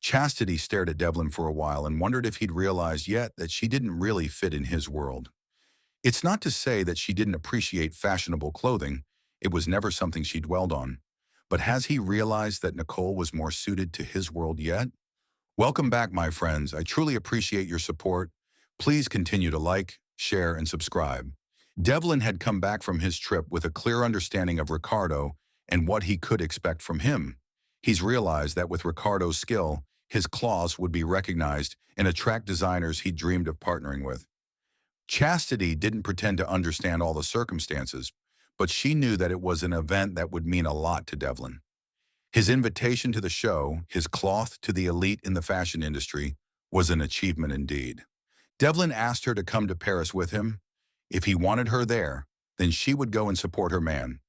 Chastity stared at Devlin for a while and wondered if he'd realized yet that she didn't really fit in his world. It's not to say that she didn't appreciate fashionable clothing. It was never something she dwelled on. But has he realized that Nicole was more suited to his world yet? Welcome back, my friends. I truly appreciate your support. Please continue to like, share, and subscribe. Devlin had come back from his trip with a clear understanding of Ricardo and what he could expect from him. He's realized that with Ricardo's skill, his claws would be recognized and attract designers he dreamed of partnering with. Chastity didn't pretend to understand all the circumstances, but she knew that it was an event that would mean a lot to Devlin. His invitation to the show, his cloth to the elite in the fashion industry, was an achievement indeed. Devlin asked her to come to Paris with him. If he wanted her there, then she would go and support her man.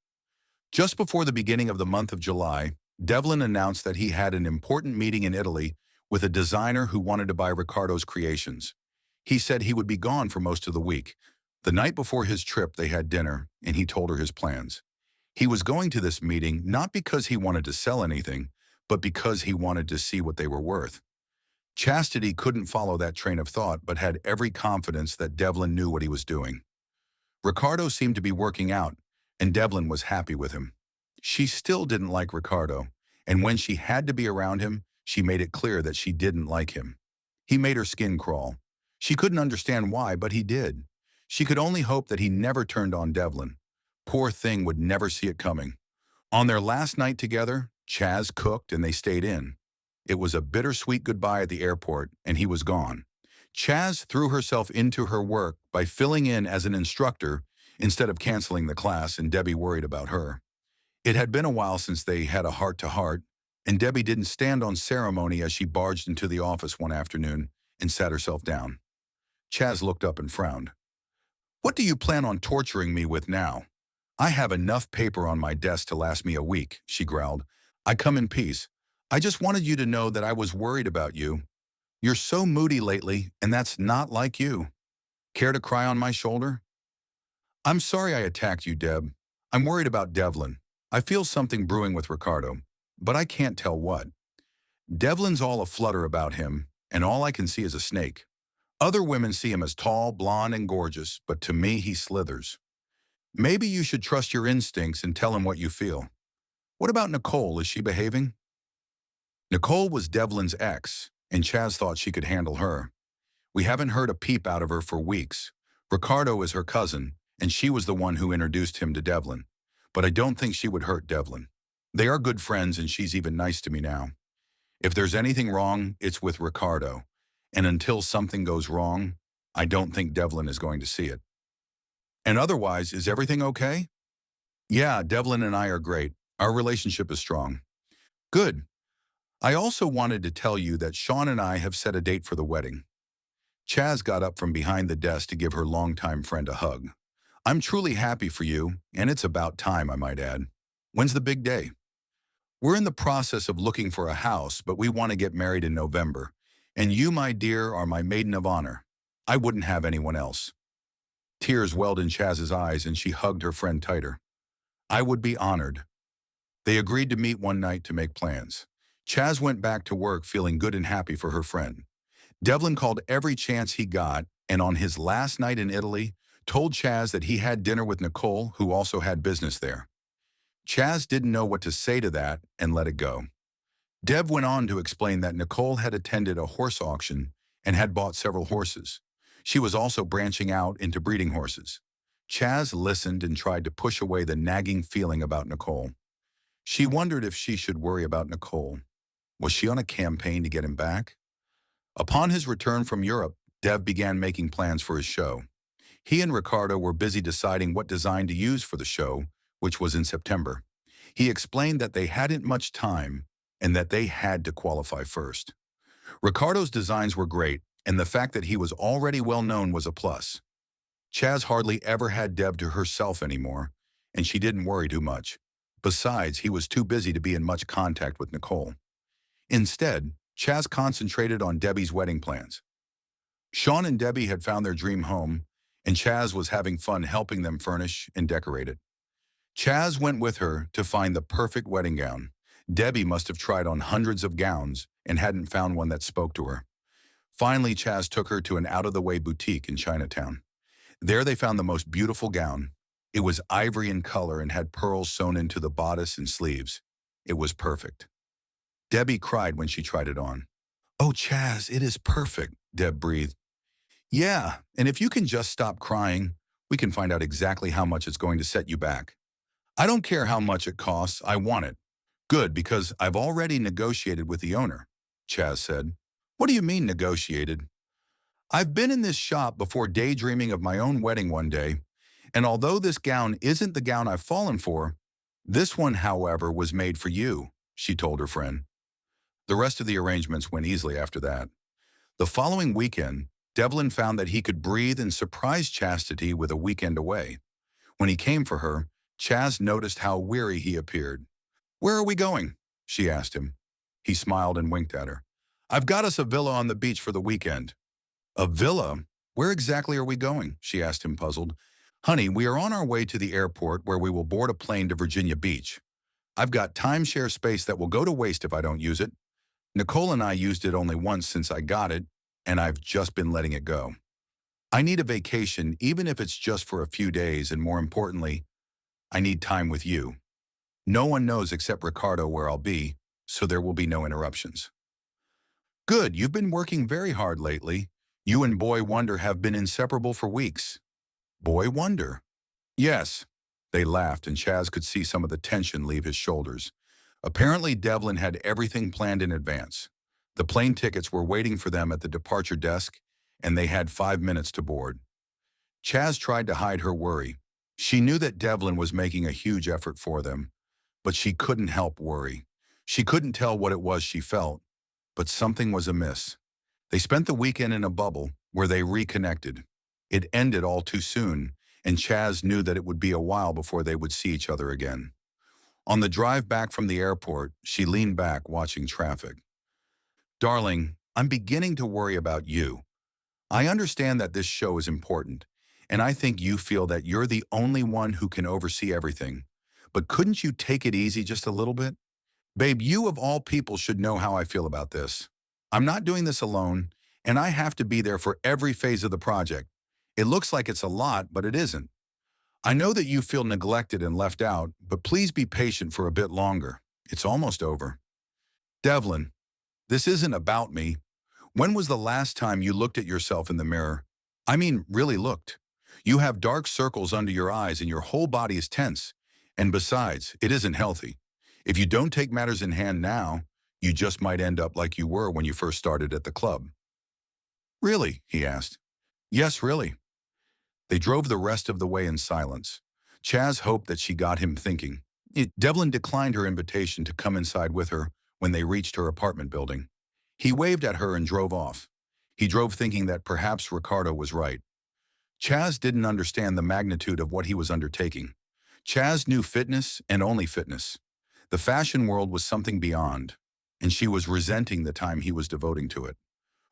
Just before the beginning of the month of July, Devlin announced that he had an important meeting in Italy with a designer who wanted to buy Ricardo's creations. He said he would be gone for most of the week. The night before his trip, they had dinner, and he told her his plans. He was going to this meeting not because he wanted to sell anything, but because he wanted to see what they were worth. Chastity couldn't follow that train of thought, but had every confidence that Devlin knew what he was doing. Ricardo seemed to be working out, and Devlin was happy with him. She still didn't like Ricardo, and when she had to be around him, she made it clear that she didn't like him. He made her skin crawl. She couldn't understand why, but he did. She could only hope that he never turned on Devlin. Poor thing would never see it coming. On their last night together, Chaz cooked and they stayed in. It was a bittersweet goodbye at the airport, and he was gone. Chaz threw herself into her work by filling in as an instructor instead of canceling the class, and Debbie worried about her. It had been a while since they had a heart-to-heart, and Debbie didn't stand on ceremony as she barged into the office one afternoon and sat herself down. Chaz looked up and frowned. "What do you plan on torturing me with now? I have enough paper on my desk to last me a week," she growled. "I come in peace. I just wanted you to know that I was worried about you. You're so moody lately, and that's not like you. Care to cry on my shoulder?" "I'm sorry I attacked you, Deb. I'm worried about Devlin. I feel something brewing with Ricardo, but I can't tell what. Devlin's all aflutter about him, and all I can see is a snake. Other women see him as tall, blonde, and gorgeous, but to me he slithers. Maybe you should trust your instincts and tell him what you feel. What about Nicole? Is she behaving?" Nicole was Devlin's ex, and Chaz thought she could handle her. "We haven't heard a peep out of her for weeks. Ricardo is her cousin, and she was the one who introduced him to Devlin. But I don't think she would hurt Devlin. They are good friends, and she's even nice to me now. If there's anything wrong, it's with Ricardo. And until something goes wrong, I don't think Devlin is going to see it." "And otherwise, is everything okay?" "Yeah, Devlin and I are great. Our relationship is strong." "Good. I also wanted to tell you that Sean and I have set a date for the wedding." Chaz got up from behind the desk to give her longtime friend a hug. "I'm truly happy for you, and it's about time, I might add. When's the big day?" "We're in the process of looking for a house, but we want to get married in November. And you, my dear, are my maiden of honor. I wouldn't have anyone else." Tears welled in Chaz's eyes, and she hugged her friend tighter. "I would be honored." They agreed to meet one night to make plans. Chaz went back to work feeling good and happy for her friend. Devlin called every chance he got, and on his last night in Italy, told Chaz that he had dinner with Nicole, who also had business there. Chaz didn't know what to say to that and let it go. Dev went on to explain that Nicole had attended a horse auction and had bought several horses. She was also branching out into breeding horses. Chaz listened and tried to push away the nagging feeling about Nicole. She wondered if she should worry about Nicole. Was she on a campaign to get him back? Upon his return from Europe, Dev began making plans for his show. He and Ricardo were busy deciding what design to use for the show, which was in September. He explained that they hadn't much time and that they had to qualify first. Ricardo's designs were great, and the fact that he was already well known was a plus. Chaz hardly ever had Dev to herself anymore, and she didn't worry too much. Besides, he was too busy to be in much contact with Nicole. Instead, Chaz concentrated on Debbie's wedding plans. Sean and Debbie had found their dream home, and Chaz was having fun helping them furnish and decorate it. Chaz went with her to find the perfect wedding gown. Debbie must have tried on hundreds of gowns, and hadn't found one that spoke to her. Finally, Chaz took her to an out-of-the-way boutique in Chinatown. There they found the most beautiful gown. It was ivory in color and had pearls sewn into the bodice and sleeves. It was perfect. Debbie cried when she tried it on. "Oh, Chaz, it is perfect," Deb breathed. "Yeah, and if you can just stop crying, we can find out exactly how much it's going to set you back." "I don't care how much it costs, I want it." "Good, because I've already negotiated with the owner," Chaz said. "What do you mean negotiated?" "I've been in this shop before daydreaming of my own wedding one day, and although this gown isn't the gown I've fallen for, this one, however, was made for you," she told her friend. The rest of the arrangements went easily after that. The following weekend, Devlin found that he could breathe and surprise Chastity with a weekend away. When he came for her, Chaz noticed how weary he appeared. "Where are we going?" she asked him. He smiled and winked at her. "I've got us a villa on the beach for the weekend." "A villa? Where exactly are we going?" she asked him, puzzled. "Honey, we are on our way to the airport where we will board a plane to Virginia Beach. I've got timeshare space that will go to waste if I don't use it. Nicole and I used it only once since I got it, and I've just been letting it go. I need a vacation, even if it's just for a few days, and more importantly, I need time with you. No one knows except Ricardo where I'll be, so there will be no interruptions." "Good, you've been working very hard lately. You and Boy Wonder have been inseparable for weeks." "Boy Wonder?" "Yes." They laughed, and Chaz could see some of the tension leave his shoulders. Apparently, Devlin had everything planned in advance. The plane tickets were waiting for them at the departure desk, and they had 5 minutes to board. Chaz tried to hide her worry. She knew that Devlin was making a huge effort for them, but she couldn't help worry. She couldn't tell what it was she felt, but something was amiss. They spent the weekend in a bubble where they reconnected. It ended all too soon, and Chaz knew that it would be a while before they would see each other again. On the drive back from the airport, she leaned back, watching traffic. "Darling, I'm beginning to worry about you. I understand that this show is important, and I think you feel that you're the only one who can oversee everything. But couldn't you take it easy just a little bit? Babe, you of all people should know how I feel about this. I'm not doing this alone, and I have to be there for every phase of the project. It looks like it's a lot, but it isn't. I know that you feel neglected and left out, but please be patient for a bit longer. It's almost over." "Devlin, this isn't about me. When was the last time you looked at yourself in the mirror? I mean, really looked. You have dark circles under your eyes and your whole body is tense. And besides, it isn't healthy. If you don't take matters in hand now, you just might end up like you were when you first started at the club." "Really?" he asked. "Yes, really." They drove the rest of the way in silence. Chaz hoped that she got him thinking. Devlin declined her invitation to come inside with her when they reached her apartment building. He waved at her and drove off. He drove thinking that perhaps Ricardo was right. Chaz didn't understand the magnitude of what he was undertaking. Chaz knew fitness and only fitness. The fashion world was something beyond, and she was resenting the time he was devoting to it.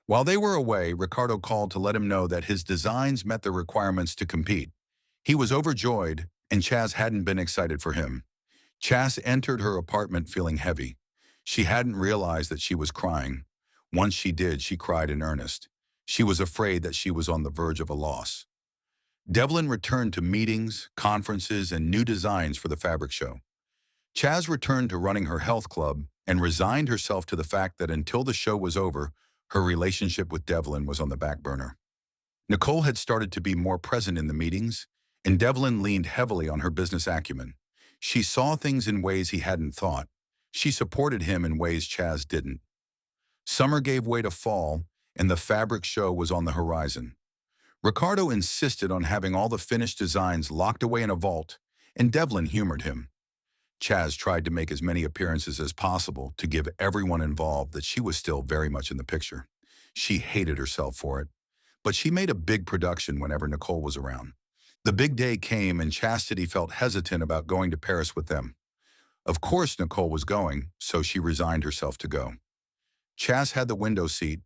While they were away, Ricardo called to let him know that his designs met the requirements to compete. He was overjoyed, and Chaz hadn't been excited for him. Chaz entered her apartment feeling heavy. She hadn't realized that she was crying. Once she did, she cried in earnest. She was afraid that she was on the verge of a loss. Devlin returned to meetings, conferences, and new designs for the fabric show. Chaz returned to running her health club and resigned herself to the fact that until the show was over, her relationship with Devlin was on the back burner. Nicole had started to be more present in the meetings, and Devlin leaned heavily on her business acumen. She saw things in ways he hadn't thought. She supported him in ways Chaz didn't. Summer gave way to fall, and the fabric show was on the horizon. Ricardo insisted on having all the finished designs locked away in a vault, and Devlin humored him. Chaz tried to make as many appearances as possible to give everyone involved that she was still very much in the picture. She hated herself for it, but she made a big production whenever Nicole was around. The big day came, and Chastity felt hesitant about going to Paris with them. Of course Nicole was going, so she resigned herself to go. Chaz had the window seat.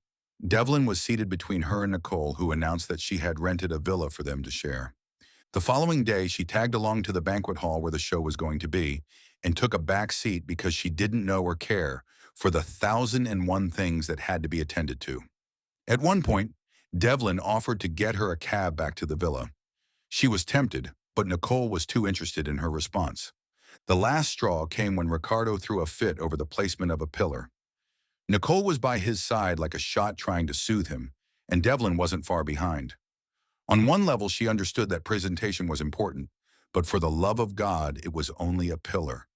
Devlin was seated between her and Nicole, who announced that she had rented a villa for them to share. The following day, she tagged along to the banquet hall where the show was going to be and took a back seat because she didn't know or care for the 1,001 things that had to be attended to. At one point, Devlin offered to get her a cab back to the villa. She was tempted, but Nicole was too interested in her response. The last straw came when Ricardo threw a fit over the placement of a pillar. Nicole was by his side like a shot trying to soothe him, and Devlin wasn't far behind. On one level, she understood that presentation was important, but for the love of God, it was only a pillar.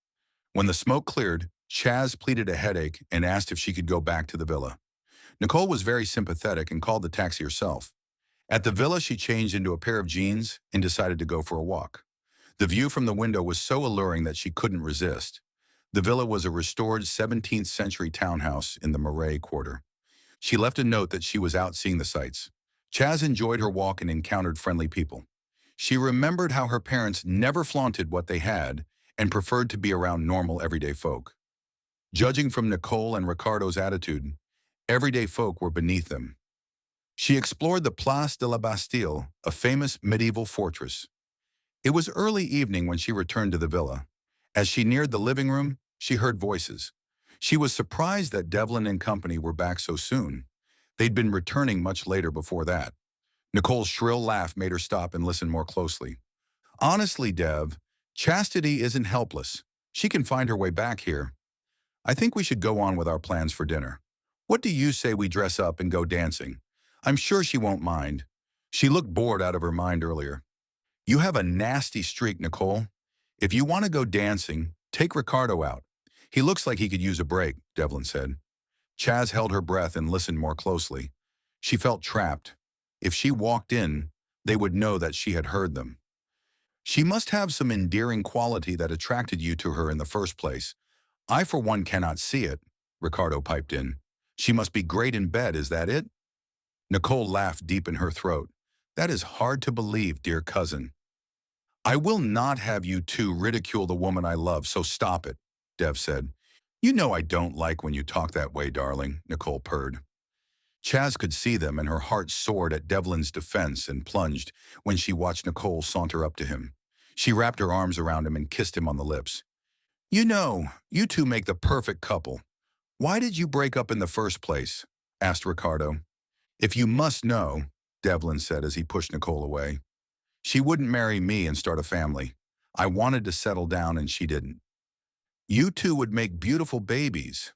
When the smoke cleared, Chaz pleaded a headache and asked if she could go back to the villa. Nicole was very sympathetic and called the taxi herself. At the villa, she changed into a pair of jeans and decided to go for a walk. The view from the window was so alluring that she couldn't resist. The villa was a restored 17th century townhouse in the Marais Quarter. She left a note that she was out seeing the sights. Chaz enjoyed her walk and encountered friendly people. She remembered how her parents never flaunted what they had and preferred to be around normal everyday folk. Judging from Nicole and Ricardo's attitude, everyday folk were beneath them. She explored the Place de la Bastille, a famous medieval fortress. It was early evening when she returned to the villa. As she neared the living room, she heard voices. She was surprised that Devlin and company were back so soon. They'd been returning much later before that. Nicole's shrill laugh made her stop and listen more closely. Honestly, Dev, Chastity isn't helpless. She can find her way back here. I think we should go on with our plans for dinner. What do you say we dress up and go dancing? I'm sure she won't mind. She looked bored out of her mind earlier. You have a nasty streak, Nicole. If you want to go dancing, take Ricardo out. He looks like he could use a break, Devlin said. Chaz held her breath and listened more closely. She felt trapped. If she walked in, they would know that she had heard them. She must have some endearing quality that attracted you to her in the first place. I, for one, cannot see it, Ricardo piped in. She must be great in bed, is that it? Nicole laughed deep in her throat. That is hard to believe, dear cousin. I will not have you two ridicule the woman I love, so stop it, Dev said. You know I don't like when you talk that way, darling, Nicole purred. Chaz could see them, and her heart soared at Devlin's defense and plunged when she watched Nicole saunter up to him. She wrapped her arms around him and kissed him on the lips. You know, you two make the perfect couple. Why did you break up in the first place? Asked Ricardo. If you must know, Devlin said as he pushed Nicole away. She wouldn't marry me and start a family. I wanted to settle down and she didn't. You two would make beautiful babies.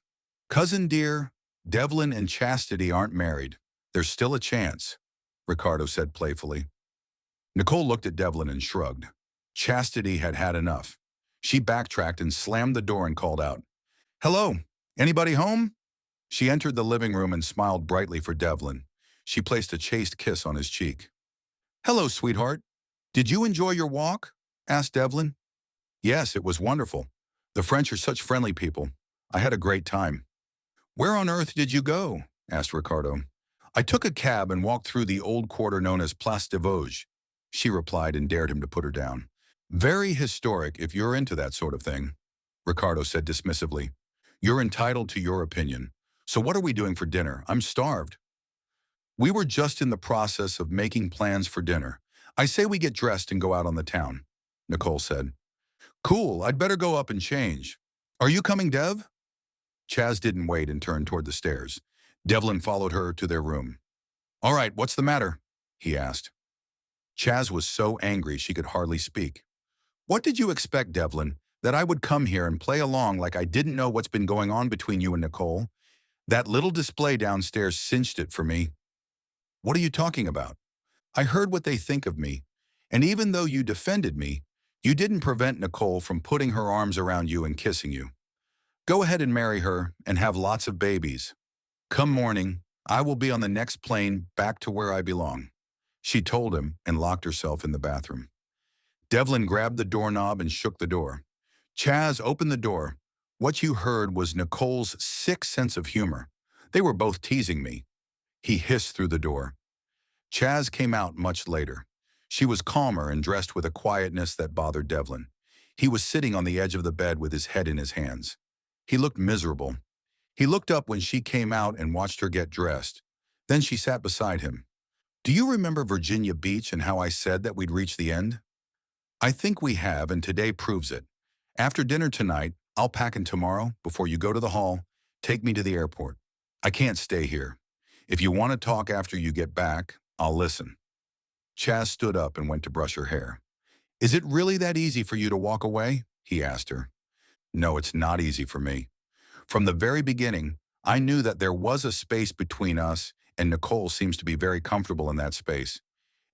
Cousin dear, Devlin and Chastity aren't married. There's still a chance, Ricardo said playfully. Nicole looked at Devlin and shrugged. Chastity had had enough. She backtracked and slammed the door and called out, Hello, anybody home? She entered the living room and smiled brightly for Devlin. She placed a chaste kiss on his cheek. Hello, sweetheart. Did you enjoy your walk? Asked Devlin. Yes, it was wonderful. The French are such friendly people. I had a great time. Where on earth did you go? Asked Ricardo. I took a cab and walked through the old quarter known as Place des Vosges, she replied and dared him to put her down. Very historic if you're into that sort of thing, Ricardo said dismissively. You're entitled to your opinion. So what are we doing for dinner? I'm starved. We were just in the process of making plans for dinner. I say we get dressed and go out on the town, Nicole said. Cool, I'd better go up and change. Are you coming, Dev? Chaz didn't wait and turned toward the stairs. Devlin followed her to their room. All right, what's the matter? He asked. Chaz was so angry she could hardly speak. What did you expect, Devlin? That I would come here and play along like I didn't know what's been going on between you and Nicole? That little display downstairs cinched it for me. What are you talking about? I heard what they think of me, and even though you defended me, you didn't prevent Nicole from putting her arms around you and kissing you. Go ahead and marry her and have lots of babies. Come morning, I will be on the next plane back to where I belong, she told him and locked herself in the bathroom. Devlin grabbed the doorknob and shook the door. Chaz opened the door. What you heard was Nicole's sick sense of humor. They were both teasing me. He hissed through the door. Chaz came out much later. She was calmer and dressed with a quietness that bothered Devlin. He was sitting on the edge of the bed with his head in his hands. He looked miserable. He looked up when she came out and watched her get dressed. Then she sat beside him. Do you remember Virginia Beach and how I said that we'd reach the end? I think we have, and today proves it. After dinner tonight, I'll pack in tomorrow, before you go to the hall, Take me to the airport. I can't stay here. If you want to talk after you get back, I'll listen. Chaz stood up and went to brush her hair. Is it really that easy for you to walk away? He asked her. No, it's not easy for me. From the very beginning, I knew that there was a space between us, and Nicole seems to be very comfortable in that space.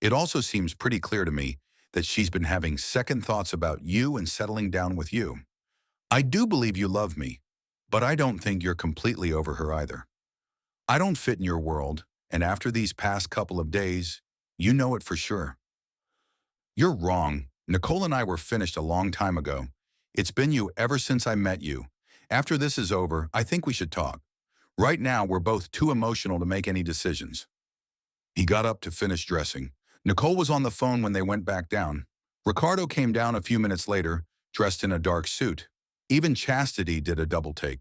It also seems pretty clear to me that she's been having second thoughts about you and settling down with you. I do believe you love me, but I don't think you're completely over her either. I don't fit in your world, and after these past couple of days, you know it for sure. You're wrong. Nicole and I were finished a long time ago. It's been you ever since I met you. After this is over, I think we should talk. Right now, we're both too emotional to make any decisions. He got up to finish dressing. Nicole was on the phone when they went back down. Ricardo came down a few minutes later, dressed in a dark suit. Even Chastity did a double take.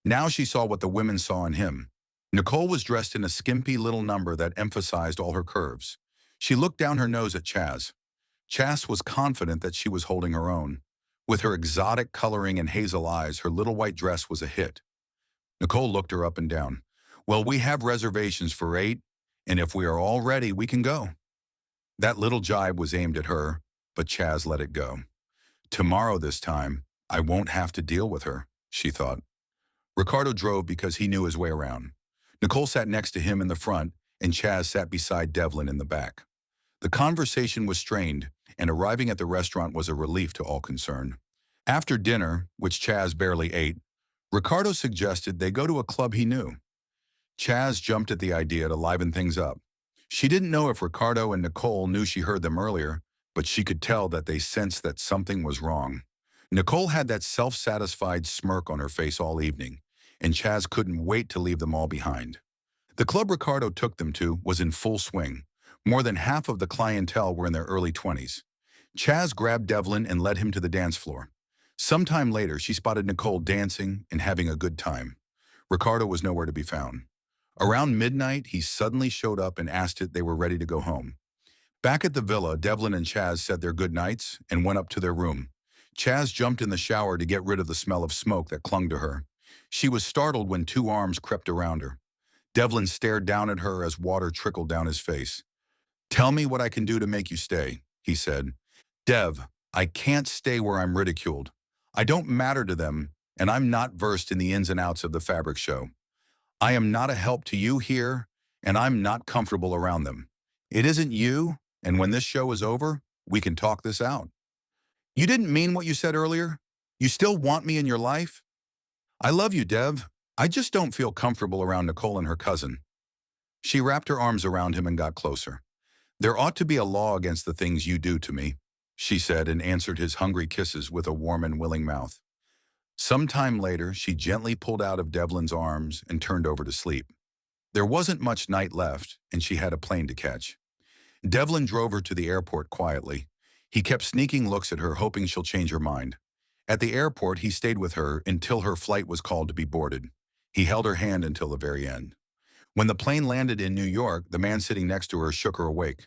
Now she saw what the women saw in him. Nicole was dressed in a skimpy little number that emphasized all her curves. She looked down her nose at Chaz. Chaz was confident that she was holding her own. With her exotic coloring and hazel eyes, her little white dress was a hit. Nicole looked her up and down. Well, we have reservations for 8, and if we are all ready, we can go. That little jibe was aimed at her, but Chaz let it go. Tomorrow this time, I won't have to deal with her, she thought. Ricardo drove because he knew his way around. Nicole sat next to him in the front, and Chaz sat beside Devlin in the back. The conversation was strained, and arriving at the restaurant was a relief to all concerned. After dinner, which Chaz barely ate, Ricardo suggested they go to a club he knew. Chaz jumped at the idea to liven things up. She didn't know if Ricardo and Nicole knew she heard them earlier, but she could tell that they sensed that something was wrong. Nicole had that self-satisfied smirk on her face all evening, and Chaz couldn't wait to leave them all behind. The club Ricardo took them to was in full swing. More than half of the clientele were in their early 20s. Chaz grabbed Devlin and led him to the dance floor. Sometime later, she spotted Nicole dancing and having a good time. Ricardo was nowhere to be found. Around midnight, he suddenly showed up and asked if they were ready to go home. Back at the villa, Devlin and Chaz said their goodnights and went up to their room. Chaz jumped in the shower to get rid of the smell of smoke that clung to her. She was startled when 2 arms crept around her. Devlin stared down at her as water trickled down his face. Tell me what I can do to make you stay, he said. Dev, I can't stay where I'm ridiculed. I don't matter to them, and I'm not versed in the ins and outs of the fabric show. I am not a help to you here, and I'm not comfortable around them. It isn't you, and when this show is over, we can talk this out. You didn't mean what you said earlier? You still want me in your life? I love you, Dev. I just don't feel comfortable around Nicole and her cousin. She wrapped her arms around him and got closer. There ought to be a law against the things you do to me, she said, and answered his hungry kisses with a warm and willing mouth. Some time later, she gently pulled out of Devlin's arms and turned over to sleep. There wasn't much night left, and she had a plane to catch. Devlin drove her to the airport quietly. He kept sneaking looks at her, hoping she'll change her mind. At the airport, he stayed with her until her flight was called to be boarded. He held her hand until the very end. When the plane landed in New York, the man sitting next to her shook her awake.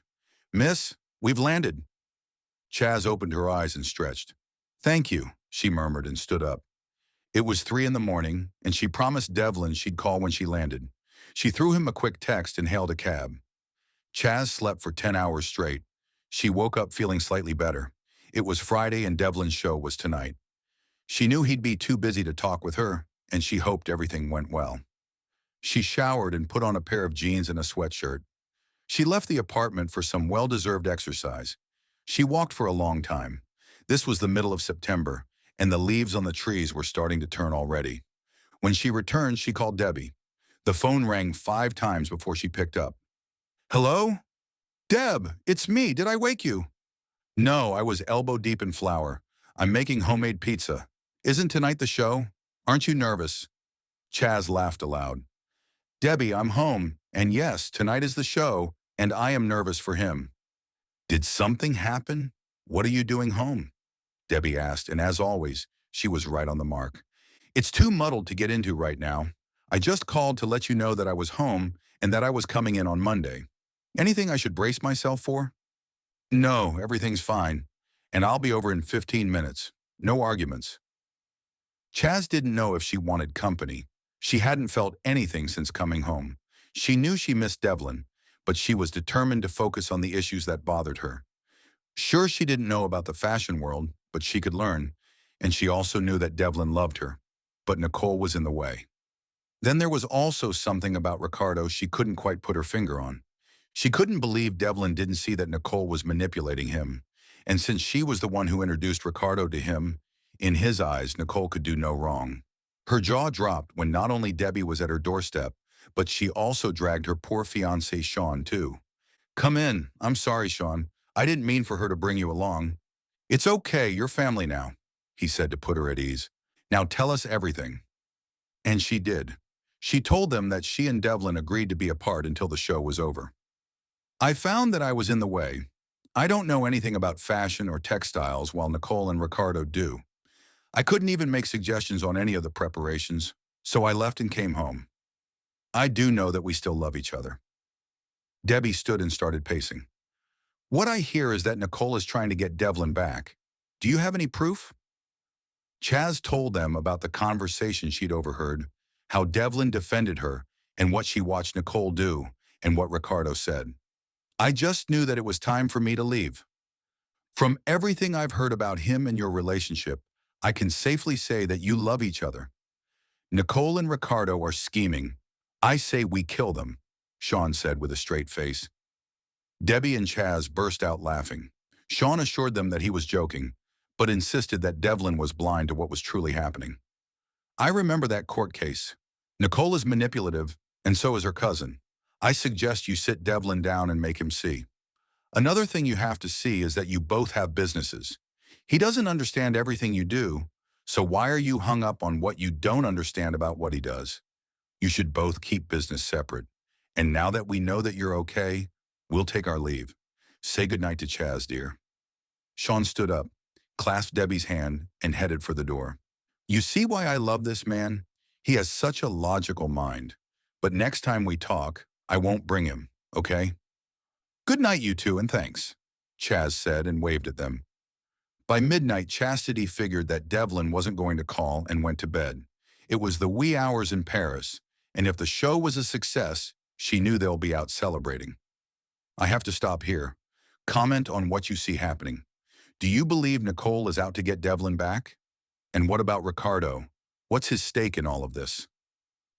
Miss, we've landed. Chaz opened her eyes and stretched. Thank you, she murmured and stood up. It was 3 in the morning, and she promised Devlin she'd call when she landed. She threw him a quick text and hailed a cab. Chaz slept for 10 hours straight. She woke up feeling slightly better. It was Friday and Devlin's show was tonight. She knew he'd be too busy to talk with her, and she hoped everything went well. She showered and put on a pair of jeans and a sweatshirt. She left the apartment for some well-deserved exercise. She walked for a long time. This was the middle of September, and the leaves on the trees were starting to turn already. When she returned, she called Debbie. The phone rang 5 times before she picked up. Hello? Deb, it's me. Did I wake you? No, I was elbow deep in flour. I'm making homemade pizza. Isn't tonight the show? Aren't you nervous? Chaz laughed aloud. Debbie, I'm home, and yes, tonight is the show, and I am nervous for him. Did something happen? What are you doing home? Debbie asked, and as always, she was right on the mark. It's too muddled to get into right now. I just called to let you know that I was home and that I was coming in on Monday. Anything I should brace myself for? No, everything's fine, and I'll be over in 15 minutes. No arguments. Chaz didn't know if she wanted company, She hadn't felt anything since coming home. She knew she missed Devlin, but she was determined to focus on the issues that bothered her. Sure, she didn't know about the fashion world, but she could learn, and she also knew that Devlin loved her. But Nicole was in the way. Then there was also something about Ricardo she couldn't quite put her finger on. She couldn't believe Devlin didn't see that Nicole was manipulating him. And since she was the one who introduced Ricardo to him, in his eyes, Nicole could do no wrong. Her jaw dropped when not only Debbie was at her doorstep, but she also dragged her poor fiancé Sean too. "Come in. I'm sorry, Sean. I didn't mean for her to bring you along." "It's okay, you're family now," he said to put her at ease. "Now tell us everything." And she did. She told them that she and Devlin agreed to be apart until the show was over. "I found that I was in the way. I don't know anything about fashion or textiles while Nicole and Ricardo do. I couldn't even make suggestions on any of the preparations, so I left and came home. I do know that we still love each other." Debbie stood and started pacing. "What I hear is that Nicole is trying to get Devlin back. Do you have any proof?" Chaz told them about the conversation she'd overheard, how Devlin defended her, and what she watched Nicole do, and what Ricardo said. "I just knew that it was time for me to leave. From everything I've heard about him and your relationship, I can safely say that you love each other. Nicole and Ricardo are scheming. I say we kill them," Sean said with a straight face. Debbie and Chaz burst out laughing. Sean assured them that he was joking, but insisted that Devlin was blind to what was truly happening. "I remember that court case. Nicole is manipulative, and so is her cousin. I suggest you sit Devlin down and make him see. Another thing you have to see is that you both have businesses. He doesn't understand everything you do, so why are you hung up on what you don't understand about what he does? You should both keep business separate. And now that we know that you're okay, we'll take our leave. Say goodnight to Chaz, dear." Sean stood up, clasped Debbie's hand, and headed for the door. "You see why I love this man? He has such a logical mind. But next time we talk, I won't bring him, okay?" "Good night, you two, and thanks," Chaz said and waved at them. By midnight, Chastity figured that Devlin wasn't going to call and went to bed. It was the wee hours in Paris, and if the show was a success, she knew they'll be out celebrating. I have to stop here. Comment on what you see happening. Do you believe Nicole is out to get Devlin back? And what about Ricardo? What's his stake in all of this?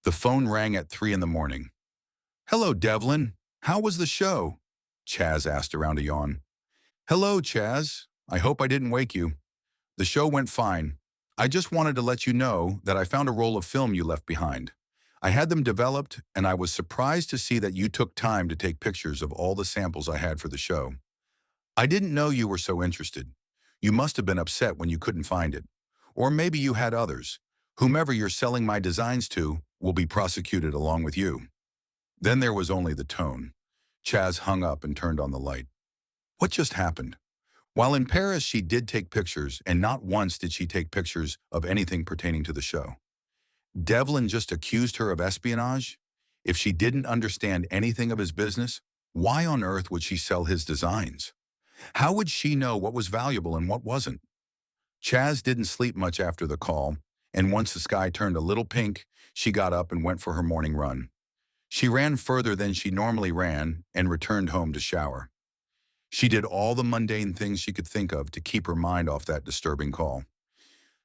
The phone rang at 3 in the morning. "Hello, Devlin. How was the show?" Chaz asked around a yawn. "Hello, Chaz. I hope I didn't wake you. The show went fine. I just wanted to let you know that I found a roll of film you left behind. I had them developed, and I was surprised to see that you took time to take pictures of all the samples I had for the show. I didn't know you were so interested. You must have been upset when you couldn't find it. Or maybe you had others. Whomever you're selling my designs to will be prosecuted along with you." Then there was only the tone. Chaz hung up and turned on the light. What just happened? While in Paris, she did take pictures, and not once did she take pictures of anything pertaining to the show. Devlin just accused her of espionage? If she didn't understand anything of his business, why on earth would she sell his designs? How would she know what was valuable and what wasn't? Chaz didn't sleep much after the call, and once the sky turned a little pink, she got up and went for her morning run. She ran further than she normally ran and returned home to shower. She did all the mundane things she could think of to keep her mind off that disturbing call.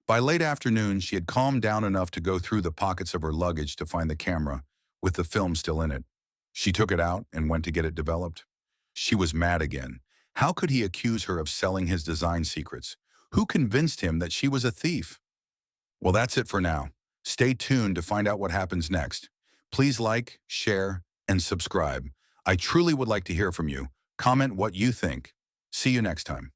By late afternoon, she had calmed down enough to go through the pockets of her luggage to find the camera, with the film still in it. She took it out and went to get it developed. She was mad again. How could he accuse her of selling his design secrets? Who convinced him that she was a thief? Well, that's it for now. Stay tuned to find out what happens next. Please like, share, and subscribe. I truly would like to hear from you. Comment what you think. See you next time.